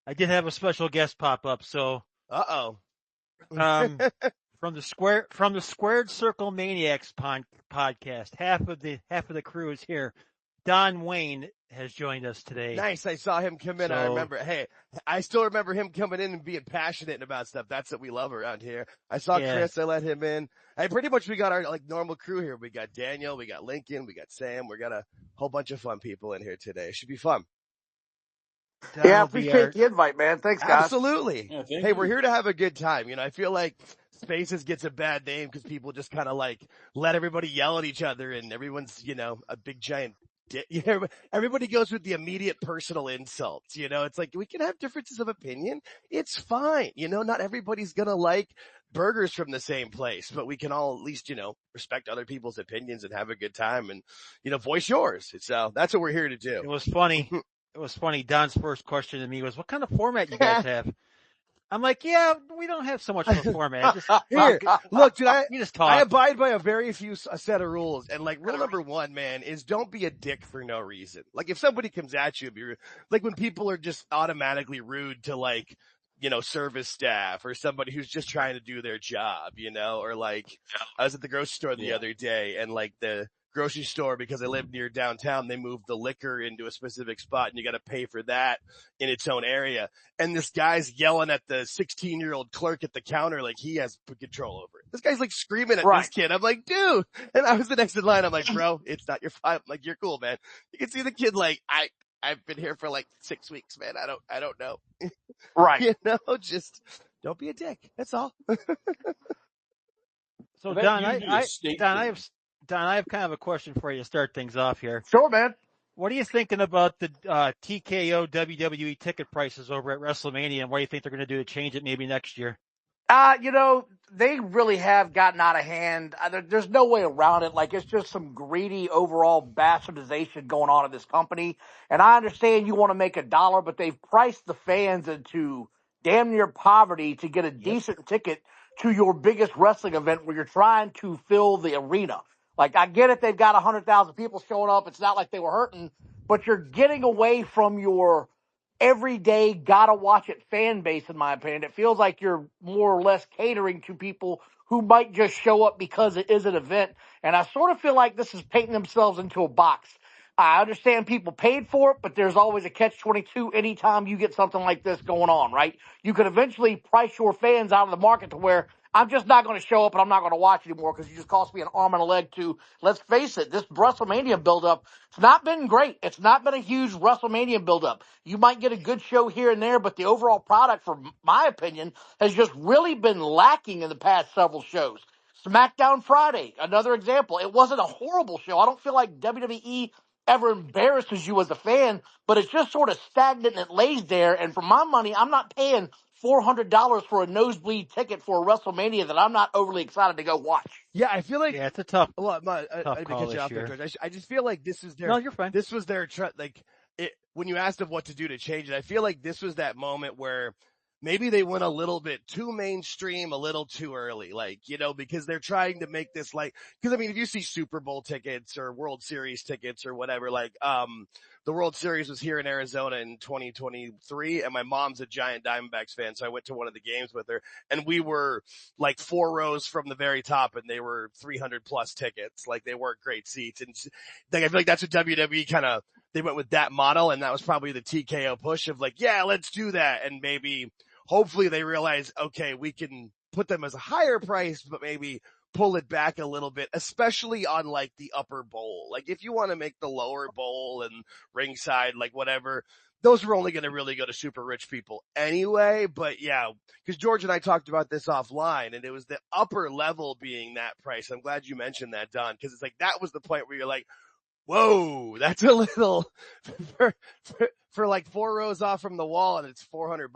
I did have a special guest pop up. So, Uh-oh. from the Squared Circle Maniacs podcast, half of the crew is here. Don Wayne has joined us today. Nice. I saw him come in. I still remember him coming in and being passionate about stuff. That's what we love around here. I saw Chris. I let him in. Pretty much we got our normal crew here. We got Daniel, we got Lincoln, we got Sam. We got a whole bunch of fun people in here today. It should be fun. I appreciate the invite, man. Thanks, guys. Absolutely. Yeah, we're here to have a good time. I feel like Spaces gets a bad name because people just kind of let everybody yell at each other and everyone's, a big giant everybody goes with the immediate personal insults, it's like we can have differences of opinion. It's fine. Not everybody's going to like burgers from the same place, but we can all at least, respect other people's opinions and have a good time and, voice yours. So that's what we're here to do. It was funny. Don's first question to me was, what kind of format you guys have? I'm like, yeah, we don't have so much of a format. Here, look, dude, you just talk. I abide by a very few set of rules. And rule number one, man, is don't be a dick for no reason. If somebody comes at you, be rude. When people are just automatically rude to service staff or somebody who's just trying to do their job, or I was at the grocery store the other day and the grocery store, because I live near downtown, they moved the liquor into a specific spot and you got to pay for that in its own area. And this guy's yelling at the 16-year-old clerk at the counter like he has control over it. This guy's screaming at this kid. I'm like, dude. And I was the next in line. I'm like, bro, it's not your fault. I'm like, you're cool, man. You can see the kid I've been here for 6 weeks, man. I don't know. Right. Just don't be a dick. That's all. So Don, I have kind of a question for you to start things off here. Sure, man. What are you thinking about the TKO WWE ticket prices over at Wrestlemania, and what do you think they're going to do to change it maybe next year? They really have gotten out of hand. There's no way around it. It's just some greedy overall bastardization going on in this company. And I understand you want to make $1, but they've priced the fans into damn near poverty to get a decent ticket to your biggest wrestling event where you're trying to fill the arena. I get it, they've got 100,000 people showing up. It's not like they were hurting, but you're getting away from your everyday gotta watch it fan base, in my opinion. It feels like you're more or less catering to people who might just show up because it is an event. And I sort of feel like this is painting themselves into a box. I understand people paid for it, but there's always a catch-22 anytime you get something like this going on, right? You could eventually price your fans out of the market to where I'm just not going to show up and I'm not going to watch anymore because you just cost me an arm and a leg to, let's face it, this WrestleMania build-up, it's not been great. It's not been a huge WrestleMania build-up. You might get a good show here and there, but the overall product, for my opinion, has just really been lacking in the past several shows. SmackDown Friday, another example. It wasn't a horrible show. I don't feel like WWE ever embarrasses you as a fan, but it's just sort of stagnant and it lays there. And for my money, I'm not paying $400 for a nosebleed ticket for a WrestleMania that I'm not overly excited to go watch. Yeah, I feel like it's a tough. Well, tough call this year. George. I just feel like this is their. No, you're fine. This was their when you asked them what to do to change it. I feel like this was that moment where maybe they went a little bit too mainstream, a little too early, because they're trying to make this because if you see Super Bowl tickets or World Series tickets or whatever, the World Series was here in Arizona in 2023 and my mom's a giant Diamondbacks fan. So I went to one of the games with her and we were 4 rows from the very top and they were 300 plus tickets. They weren't great seats. And I feel like that's what WWE they went with that model. And that was probably the TKO push of yeah, let's do that. And maybe hopefully they realize, okay, we can put them as a higher price, but maybe pull it back a little bit, especially on the upper bowl. If you want to make the lower bowl and ringside, whatever, those are only going to really go to super rich people anyway. But yeah, because George and I talked about this offline and it was the upper level being that price. I'm glad you mentioned that, Don, because it's that was the point where you're whoa, that's a little for 4 rows off from the wall and it's $400.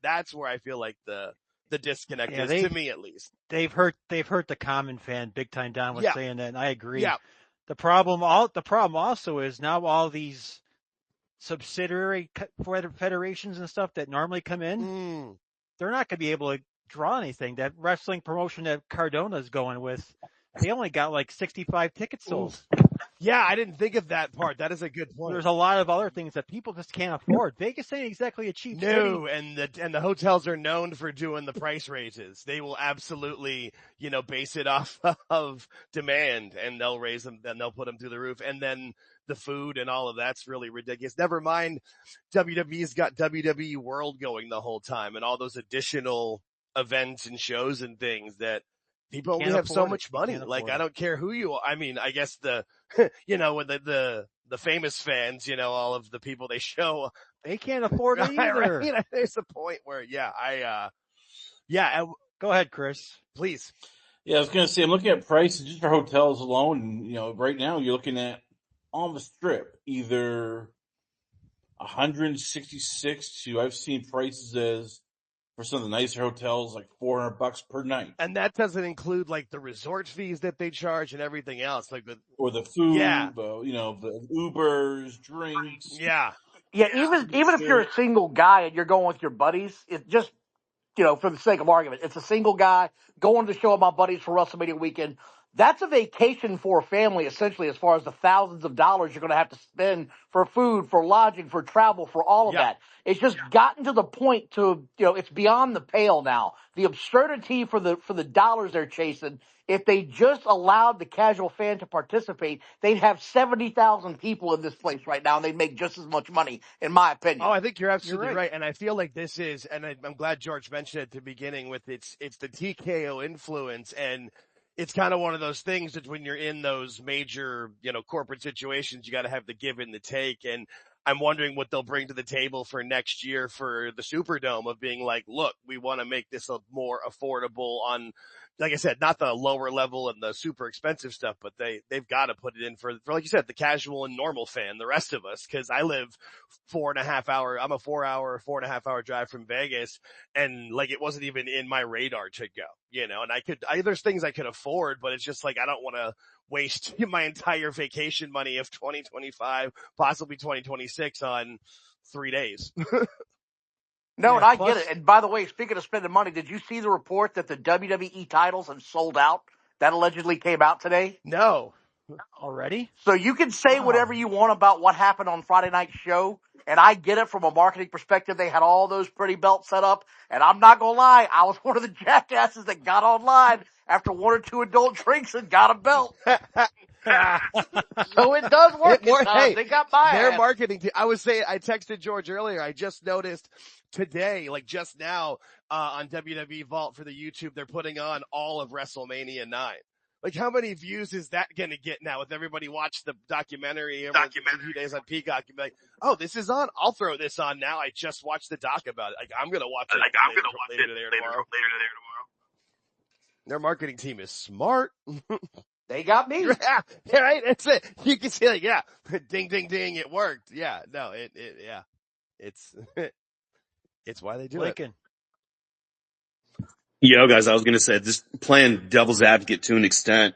That's where I feel the disconnect is, to me at least. They've hurt the common fan big time. Don was saying that, and I agree. Yeah. The problem also is now all these subsidiary federations and stuff that normally come in, they're not going to be able to draw anything. That wrestling promotion that Cardona's going with, they only got 65 tickets sold. Yeah, I didn't think of that part. That is a good point. There's a lot of other things that people just can't afford. Vegas ain't exactly a cheap city. No, and the hotels are known for doing the price raises. They will absolutely, base it off of demand, and they'll raise them, and they'll put them through the roof. And then the food and all of that's really ridiculous. Never mind, WWE's got WWE World going the whole time, and all those additional events and shows and things that people only have so much money. Like, I don't care who you are. I mean, I guess the, when the famous fans, all of the people they show, they can't afford it either. Right? There's a point where, go ahead, Chris. Please. Yeah, I was going to say, I'm looking at prices just for hotels alone. And, right now you're looking at on the strip, either 166 to, I've seen prices as for some of the nicer hotels, like $400 per night. And that doesn't include like the resort fees that they charge and everything else, or the food, yeah. The Ubers, drinks. Yeah. Yeah, even if you're a single guy and you're going with your buddies, it just, for the sake of argument, it's a single guy going to the show with my buddies for WrestleMania weekend. That's a vacation for a family, essentially, as far as the thousands of dollars you're going to have to spend for food, for lodging, for travel, for all of that. It's just gotten to the point to, it's beyond the pale now. The absurdity for the dollars they're chasing. If they just allowed the casual fan to participate, they'd have 70,000 people in this place right now, and they'd make just as much money, in my opinion. Oh, I think you're absolutely right. And I feel like this is, and I'm glad George mentioned it at the beginning with it's the TKO influence, and it's kind of one of those things that when you're in those major, corporate situations, you got to have the give and the take. And I'm wondering what they'll bring to the table for next year for the Superdome of being like, look, we want to make this a more affordable on, like I said, not the lower level and the super expensive stuff, but they've got to put it in for, like you said, the casual and normal fan, the rest of us. Cause I live 4.5 hour, I'm a 4.5 hour drive from Vegas, and like it wasn't even in my radar to go, and there's things I could afford, but it's just like, I don't want to waste my entire vacation money of 2025, possibly 2026 on 3 days. No, and I get it. And by the way, speaking of spending money, did you see the report that the WWE titles have sold out? That allegedly came out today? No. Already? So you can say whatever you want about what happened on Friday night's show, and I get it from a marketing perspective. They had all those pretty belts set up, and I'm not going to lie, I was one of the jackasses that got online after one or two adult drinks and got a belt. So it does work. They got my their ass. Marketing team. I texted George earlier. I just noticed today, like just now, on WWE Vault for the YouTube, they're putting on all of WrestleMania 9. Like, how many views is that going to get now with everybody watch the documentary a few days on Peacock and be like, oh, this is on? I'll throw this on now. I just watched the doc about it. Like, I'm going to watch it later today or tomorrow. Their marketing team is smart. They got me. Yeah, right? That's it. You can see, like, yeah, ding, ding, ding, it worked. Yeah, no, it's why they do Lincoln. it. Yo, guys, I was going to say, just playing devil's advocate to an extent,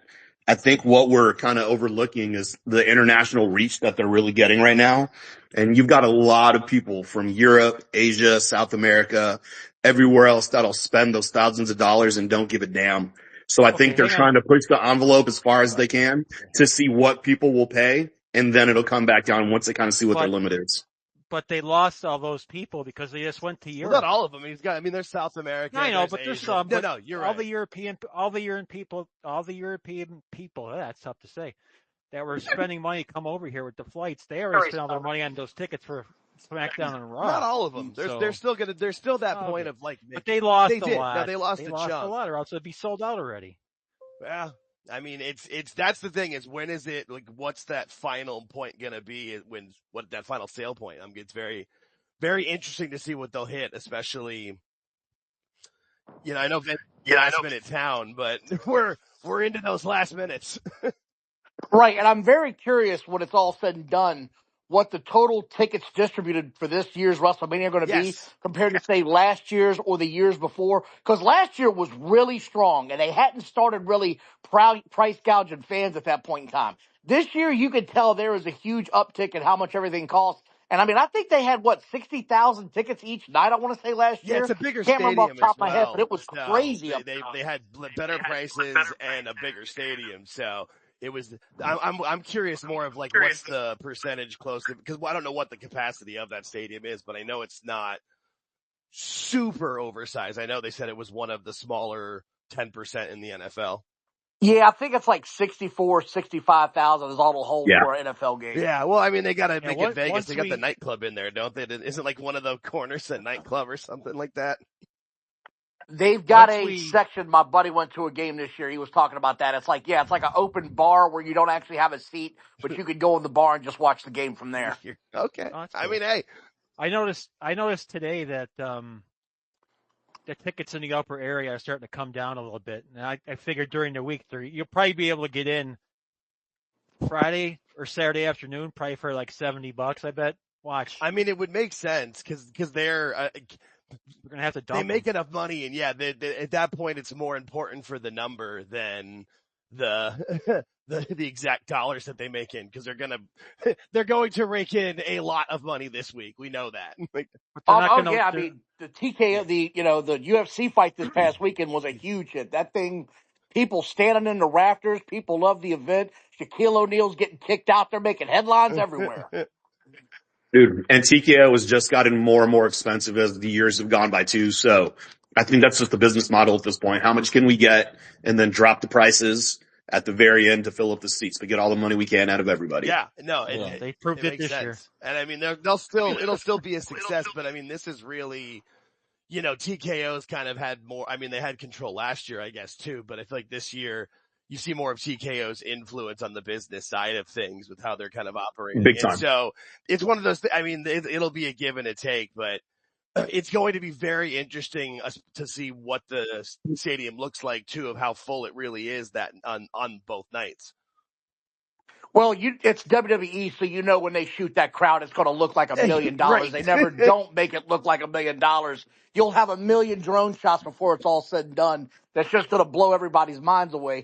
I think what we're kind of overlooking is the international reach that they're really getting right now. And you've got a lot of people from Europe, Asia, South America, everywhere else that'll spend those thousands of dollars and don't give a damn. So I think they're trying to push the envelope as far as they can to see what people will pay, and then it'll come back down once they kind of see what their limit is. But they lost all those people because they just went to Europe. Well, not all of them. There's South America. I know, but there's some. No, you're right. All the European people, that's tough to say, that were spending money to come over here with the flights. They already spent all their money on those tickets for SmackDown and Raw. Not all of them. There's still that point of like. But they lost a lot. No, they lost a lot, or else it'd be sold out already. Yeah. That's the thing is, when is it, like, what's that final point going to be what that final sale point? It's very, very interesting to see what they'll hit, especially, I know last minute town, but we're into those last minutes. Right. And I'm very curious when it's all said and done, what the total tickets distributed for this year's WrestleMania are going to be compared to, say, last year's or the years before. Because last year was really strong, and they hadn't started really price gouging fans at that point in time. This year, you could tell there was a huge uptick in how much everything costs. And I think they had 60,000 tickets each night, I want to say, last year. Yeah, it's a bigger Can't stadium remember off the top of my as head, well. but it was crazy. They had better prices and a bigger stadium, so I'm curious more of like what's the percentage close to, because I don't know what the capacity of that stadium is, but I know it's not super oversized. I know they said it was one of the smaller 10% in the NFL. Yeah, I think it's like 64, 65,000 is all it'll hold for an NFL game. Yeah, well, I mean, they gotta make it Vegas. They got the nightclub in there, don't they? Isn't like one of the corners a nightclub or something like that? They've got section. My buddy went to a game this year. He was talking about that. It's like, it's like an open bar where you don't actually have a seat, but you could go in the bar and just watch the game from there. Okay. Oh, I mean, hey, I noticed today that the tickets in the upper area are starting to come down a little bit. And I figured during the week you'll probably be able to get in Friday or Saturday afternoon, probably for like $70, I bet. Watch. I mean, it would make sense because they're going to have to dump they make enough money, and yeah, at that point it's more important for the number than the exact dollars that they make in, because they're going to rake in a lot of money this week. We know that. I mean, the TKO, the UFC fight this past weekend was a huge hit. That thing, people standing in the rafters, people love the event. Shaquille O'Neal's getting kicked out there, making headlines everywhere. Dude, and TKO has just gotten more and more expensive as the years have gone by too. So I think that's just the business model at this point. How much can we get and then drop the prices at the very end to fill up the seats, to get all the money we can out of everybody? Yeah, no, they proved it this year. And I mean, it'll still be a success, but I mean, this is really, TKO's kind of had more, I mean, they had control last year, I guess too, but I feel like this year you see more of TKO's influence on the business side of things with how they're kind of operating. Big time. And so it's one of those, I mean, it'll be a give and a take, but it's going to be very interesting to see what the stadium looks like too, of how full it really is that on both nights. Well, it's WWE, so when they shoot that crowd, it's going to look like $1 million. Right. They never don't make it look like $1 million. You'll have 1 million drone shots before it's all said and done. That's just going to blow everybody's minds away.